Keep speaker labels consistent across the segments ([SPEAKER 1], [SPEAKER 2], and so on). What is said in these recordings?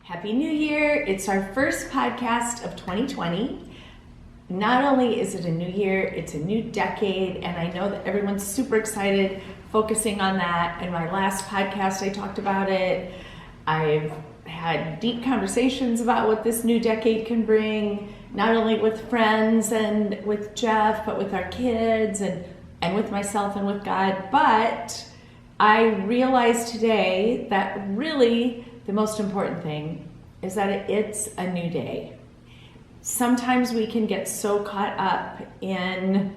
[SPEAKER 1] Happy New Year. It's our first podcast of 2020. Not only is it a new year, it's a new decade, and I know that everyone's super excited focusing on that. In my last podcast, I talked about it. I've had deep conversations about what this new decade can bring, not only with friends and with Jeff, but with our kids and with myself and with God. But I realized today that really the most important thing is that it's a new day. Sometimes we can get so caught up in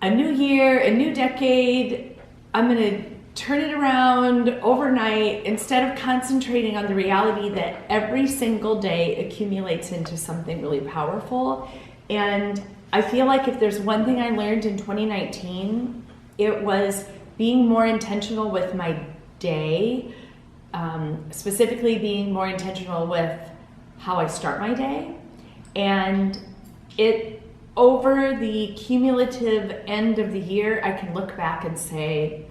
[SPEAKER 1] a new year, a new decade. I'm going to turn it around overnight instead of concentrating on the reality that every single day accumulates into something really powerful. And I feel like if there's one thing I learned in 2019, it was being more intentional with my day, specifically being more intentional with how I start my day. And over the cumulative end of the year, I can look back and say,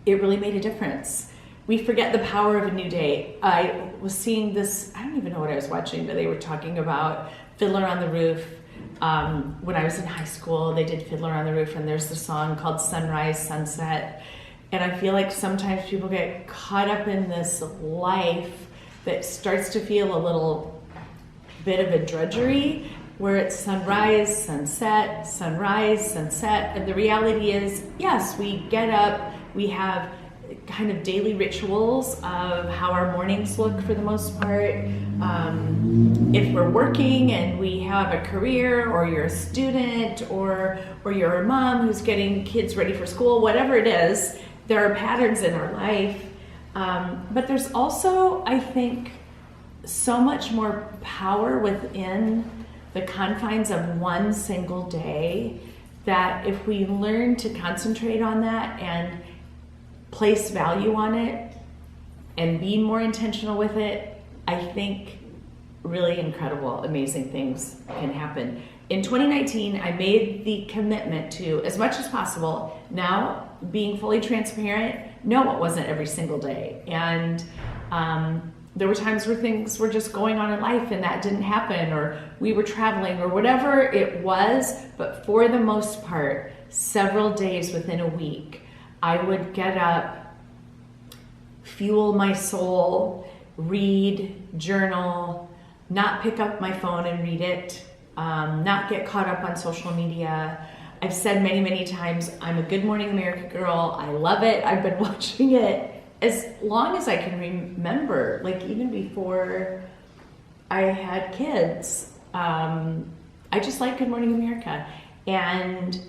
[SPEAKER 1] it really made a difference. We forget the power of a new day. I was seeing this, I don't even know what I was watching, but they were talking about Fiddler on the Roof. When I was in high school, they did Fiddler on the Roof, and there's the song called Sunrise, Sunset. And I feel like sometimes people get caught up in this life that starts to feel a little bit of a drudgery, where it's sunrise, sunset, sunrise, sunset. And the reality is, yes, we get up, we have kind of daily rituals of how our mornings look for the most part. If we're working and we have a career, or you're a student, or you're a mom who's getting kids ready for school, whatever it is, there are patterns in our life. But there's also, I think, so much more power within the confines of one single day, that if we learn to concentrate on that and place value on it and be more intentional with it, I think really incredible, amazing things can happen. In 2019, I made the commitment to, as much as possible, now being fully transparent, no, it wasn't every single day. And there were times where things were just going on in life and that didn't happen, or we were traveling, or whatever it was. But for the most part, several days within a week, I would get up, fuel my soul, read, journal, not pick up my phone and read it, not get caught up on social media. I've said many, many times, I'm a Good Morning America girl. I love it. I've been watching it as long as I can remember, like even before I had kids. I just like Good Morning America. And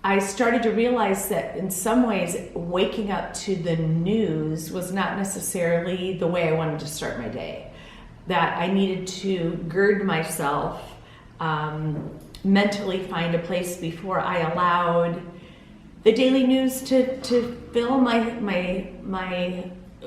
[SPEAKER 1] I started to realize that in some ways, waking up to the news was not necessarily the way I wanted to start my day. That I needed to gird myself, mentally find a place before I allowed the daily news to fill my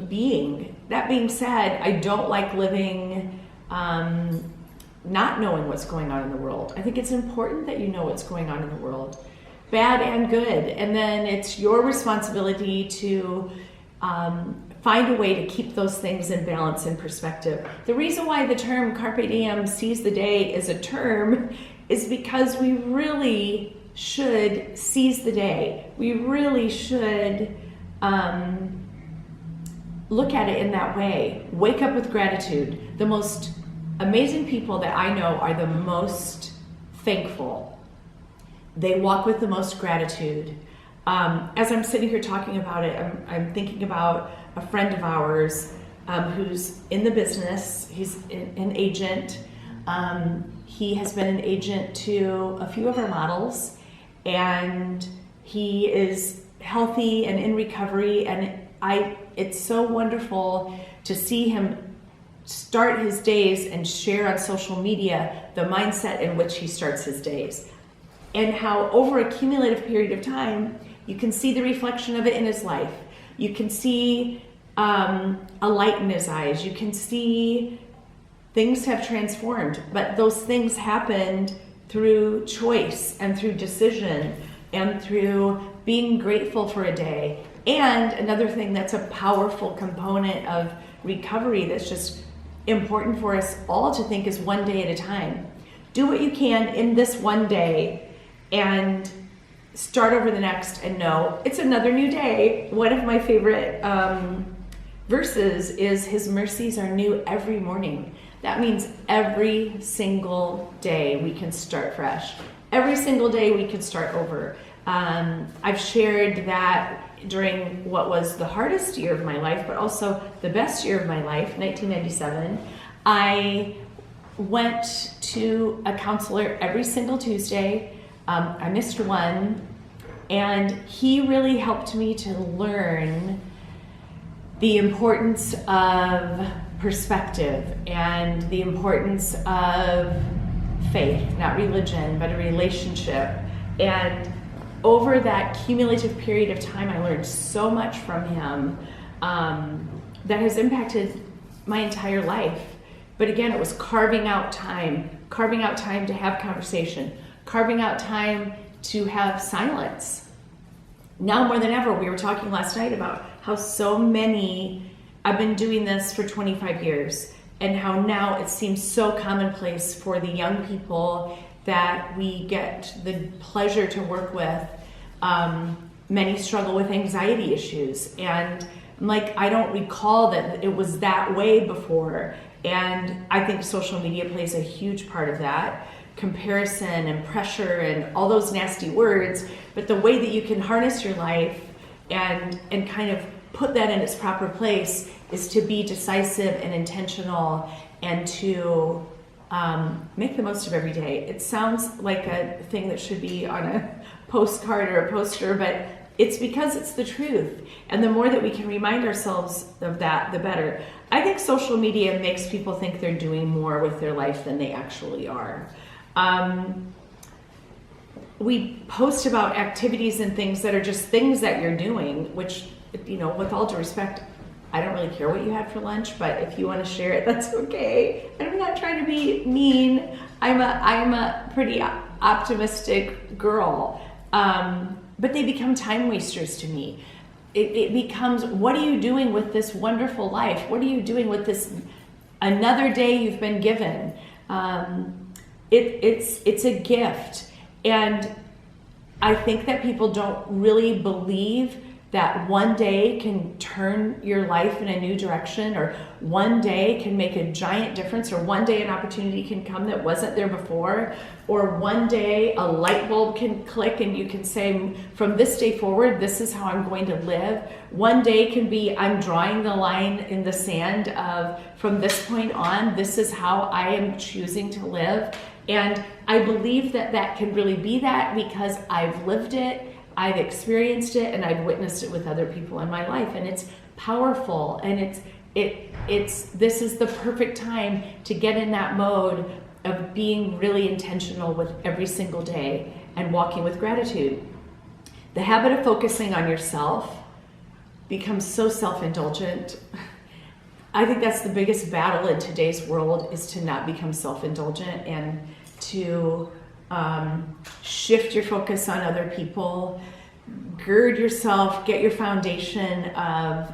[SPEAKER 1] being. That being said, I don't like living not knowing what's going on in the world. I think it's important that you know what's going on in the world, bad and good. And then it's your responsibility to find a way to keep those things in balance and perspective. The reason why the term carpe diem, seize the day, is a term is because we really should seize the day. We really should look at it in that way. Wake up with gratitude. The most amazing people that I know are the most thankful. They walk with the most gratitude. As I'm sitting here talking about it, I'm thinking about a friend of ours who's in the business. He's an agent. He has been an agent to a few of our models, and he is healthy and in recovery. And it's so wonderful to see him start his days and share on social media the mindset in which he starts his days, and how over a cumulative period of time, you can see the reflection of it in his life. You can see a light in his eyes. You can see things have transformed, but those things happened through choice and through decision and through being grateful for a day. And another thing that's a powerful component of recovery that's just important for us all to think is one day at a time. Do what you can in this one day and start over the next and know it's another new day. One of my favorite verses is, His mercies are new every morning. That means every single day we can start fresh. Every single day we can start over. I've shared that during what was the hardest year of my life, but also the best year of my life, 1997, I went to a counselor every single Tuesday. I missed one, and he really helped me to learn the importance of perspective and the importance of faith, not religion, but a relationship. And over that cumulative period of time, I learned so much from him that has impacted my entire life. But again, it was carving out time to have conversation, carving out time to have silence. Now more than ever, we were talking last night about how I've been doing this for 25 years, and how now it seems so commonplace for the young people that we get the pleasure to work with. Many struggle with anxiety issues, and I don't recall that it was that way before. And I think social media plays a huge part of that. Comparison and pressure and all those nasty words, but the way that you can harness your life and kind of put that in its proper place is to be decisive and intentional, and to make the most of every day. It sounds like a thing that should be on a postcard or a poster, but it's because it's the truth. And the more that we can remind ourselves of that, the better. I think social media makes people think they're doing more with their life than they actually are. We post about activities and things that are just things that you're doing, which, with all due respect, I don't really care what you had for lunch, but if you want to share it, that's okay. And I'm not trying to be mean. I'm a pretty optimistic girl. But they become time wasters to me. It becomes, what are you doing with this wonderful life? What are you doing with this another day you've been given? It's a gift. And I think that people don't really believe that one day can turn your life in a new direction, or one day can make a giant difference, or one day an opportunity can come that wasn't there before, or one day a light bulb can click and you can say, from this day forward, this is how I'm going to live. One day can be, I'm drawing the line in the sand of, from this point on, this is how I am choosing to live. And I believe that can really be that because I've lived it, I've experienced it, and I've witnessed it with other people in my life, and it's powerful, and this is the perfect time to get in that mode of being really intentional with every single day and walking with gratitude. The habit of focusing on yourself becomes so self-indulgent. I think that's the biggest battle in today's world, is to not become self-indulgent and to shift your focus on other people. Gird yourself, get your foundation of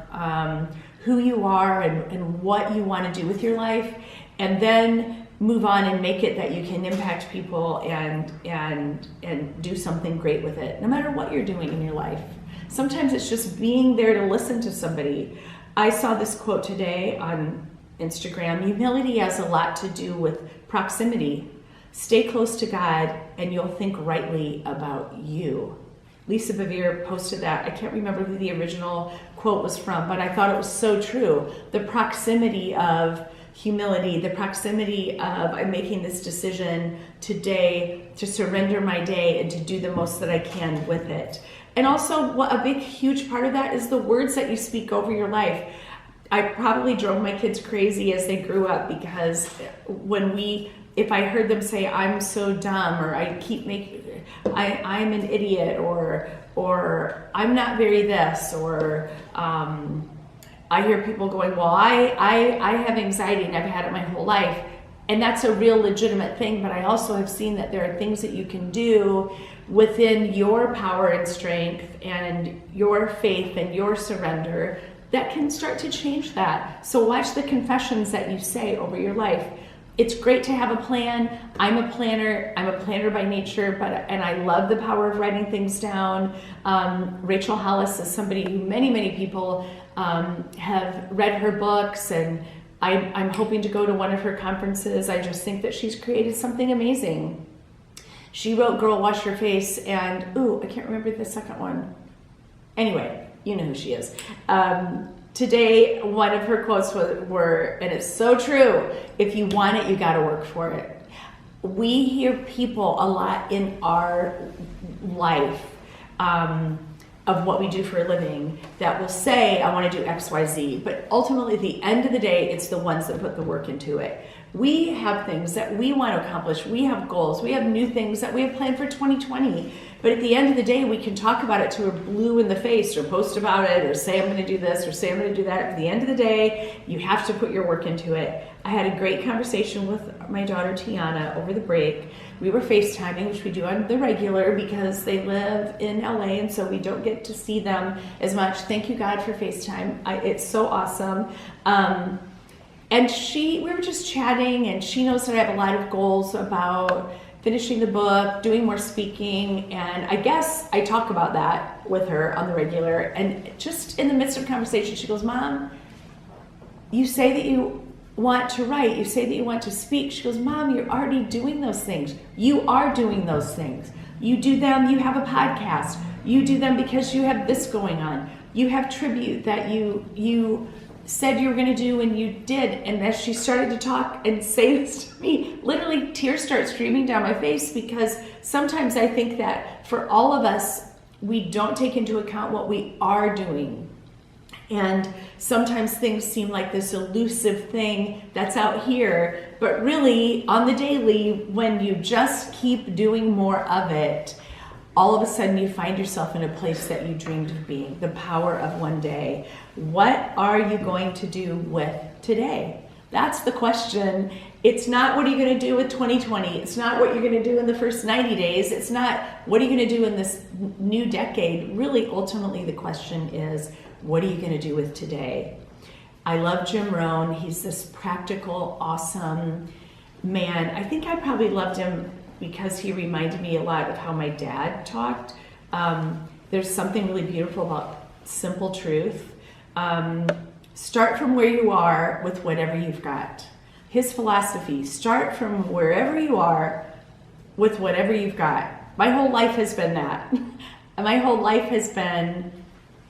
[SPEAKER 1] who you are and what you want to do with your life, and then move on and make it that you can impact people and do something great with it, no matter what you're doing in your life. Sometimes it's just being there to listen to somebody. I saw this quote today on Instagram: humility has a lot to do with proximity. Stay close to God and you'll think rightly about you. Lisa Bevere posted that. I can't remember who the original quote was from, but I thought it was so true. The proximity of humility, the proximity of, I'm making this decision today to surrender my day and to do the most that I can with it. And also, what a big, huge part of that is the words that you speak over your life. I probably drove my kids crazy as they grew up, because if I heard them say, I'm so dumb, or I'm an idiot, or I'm not very this, or I hear people going, well, I have anxiety and I've had it my whole life. And that's a real legitimate thing, but I also have seen that there are things that you can do within your power and strength and your faith and your surrender that can start to change that. So watch the confessions that you say over your life. It's great to have a plan. I'm a planner by nature, and I love the power of writing things down. Rachel Hollis is somebody who many people have read her books, and I'm hoping to go to one of her conferences. I just think that she's created something amazing. She wrote Girl Wash Your Face, and I can't remember the second one. Anyway, you know who she is. Today, one of her quotes were, and it's so true, if you want it, you got to work for it. We hear people a lot in our life of what we do for a living that will say, I want to do X, Y, Z. But ultimately, at the end of the day, it's the ones that put the work into it. We have things that we want to accomplish. We have goals. We have new things that we have planned for 2020. But at the end of the day, we can talk about it to her blue in the face, or post about it, or say I'm going to do this, or say I'm going to do that. At the end of the day, you have to put your work into it. I had a great conversation with my daughter Tiana over the break. We were FaceTiming, which we do on the regular because they live in LA, and so we don't get to see them as much. Thank you, God, for FaceTime. It's so awesome. And we were just chatting, and she knows that I have a lot of goals about finishing the book, doing more speaking, and I guess I talk about that with her on the regular. And just in the midst of conversation, she goes, Mom, you say that you want to write, you say that you want to speak. She goes, Mom, you're already doing those things. You are doing those things. You do them, you have a podcast. You do them because you have this going on. You have tribute that you said you were going to do, and you did. And as she started to talk and say this to me, literally tears start streaming down my face, because sometimes I think that for all of us, we don't take into account what we are doing. And sometimes things seem like this elusive thing that's out here, but really on the daily, when you just keep doing more of it, all of a sudden you find yourself in a place that you dreamed of being, the power of one day. What are you going to do with today? That's the question. It's not what are you going to do with 2020. It's not what you're going to do in the first 90 days. It's not what are you going to do in this new decade. Really, ultimately, the question is, what are you going to do with today? I love Jim Rohn. He's this practical, awesome man. I think I probably loved him because he reminded me a lot of how my dad talked. There's something really beautiful about simple truth. Start from where you are with whatever you've got. His philosophy, start from wherever you are with whatever you've got. My whole life has been that. My whole life has been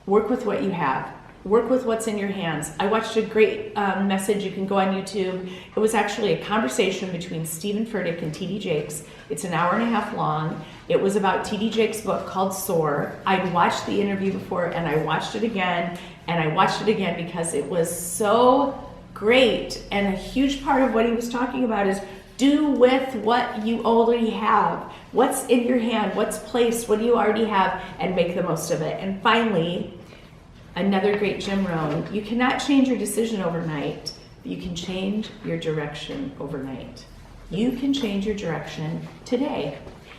[SPEAKER 1] work with what you have. Work with what's in your hands. I watched a great message. You can go on YouTube. It was actually a conversation between Stephen Furtick and T.D. Jakes. It's an hour and a half long. It was about T.D. Jakes' book called Soar. I'd watched the interview before, and I watched it again, and I watched it again because it was so great. And a huge part of what he was talking about is do with what you already have. What's in your hand? What's placed? What do you already have? And make the most of it. And finally, another great Jim Rohn, you cannot change your decision overnight, but you can change your direction overnight. You can change your direction today,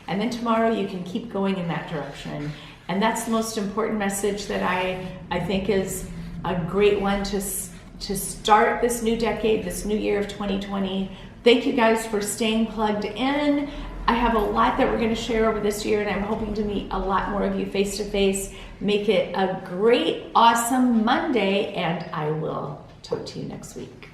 [SPEAKER 1] and then tomorrow you can keep going in that direction. And that's the most important message that I think is a great one to start this new decade, this new year of 2020. Thank you guys for staying plugged in. I have a lot that we're going to share over this year, and I'm hoping to meet a lot more of you face to face. Make it a great, awesome Monday, and I will talk to you next week.